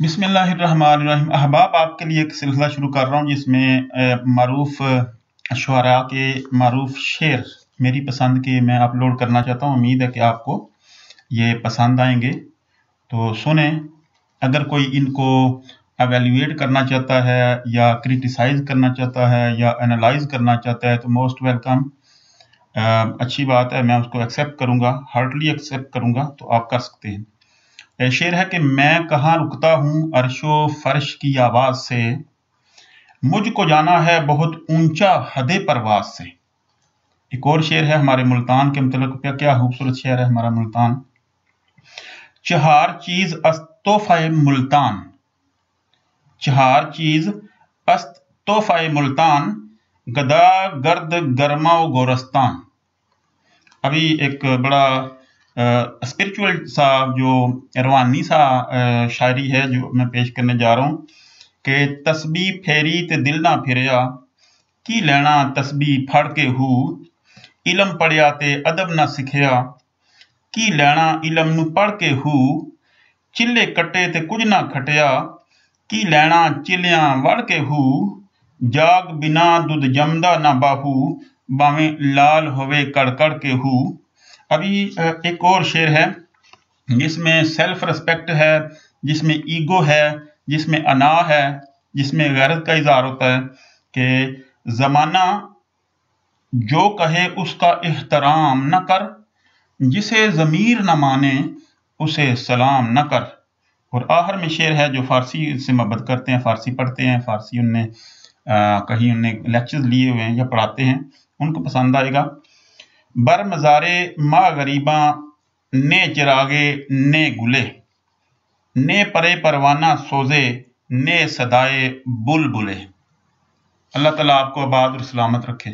बिस्मिल्लाहिर्रहमानिर्रहीम। अहबाब, आपके लिए एक सिलसिला शुरू कर रहा हूँ जिसमें मरूफ शुअरा के मरूफ शेर मेरी पसंद के मैं अपलोड करना चाहता हूँ। उम्मीद है कि आपको ये पसंद आएंगे, तो सुने। अगर कोई इनको एवेल्यूएट करना चाहता है या क्रिटिसाइज करना चाहता है या एनालाइज करना चाहता है तो मोस्ट वेलकम। अच्छी बात है, मैं उसको एक्सेप्ट करूँगा, हार्टली एक्सेप्ट करूँगा, तो आप कर सकते हैं। शेर है कि मैं कहाँ रुकता हूँ अर्शो फर्श की आवाज से, मुझको जाना है बहुत ऊंचा हदे परवाज से। एक और शेर है हमारे मुल्तान के मतलब, क्या खूबसूरत शेर है हमारा मुल्तान। चहार चीज अस्तोफाए मुल्तान, चहार चीज अस्तोफाए मुल्तान, गदा गर्द गर्मा गोरस्तान। अभी एक बड़ा स्पिरिचुअल सा जो रूहानी सा शायरी है जो मैं पेश करने जा रहा हूँ कि तस्बी फेरी ते दिल ना फिरया, की लेना तस्बी फड़ के हू, इलम पढ़िया ते अदब ना सिखिया, की लेना इलम नू पढ़ के हू, चिल्ले कट्टे ते कुछ ना खटिया, की लेना चिलियां वड़ के हू, जाग बिना दुध जमदा ना बाहू, बावें लाल होवे कड़कड़ के हू। अभी एक और शेर है जिसमें सेल्फ रिस्पेक्ट है, जिसमें ईगो है, जिसमें अना है, जिसमें गैरत का इजहार होता है कि जमाना जो कहे उसका एहतराम न कर, जिसे जमीर न माने उसे सलाम न कर। और आखिर में शेर है जो फारसी से मोहब्बत करते हैं, फारसी पढ़ते हैं, फारसी उनने कहीं उनने लेक्चर्स लिए हुए हैं या पढ़ाते हैं, उनको पसंद आएगा। बर मज़ारे माँ गरीबा ने चिरागे ने गुले, ने परे परवाना सोजे ने सदाए बुलबुले। अल्लाह ताला आपको आबाद और सलामत रखे।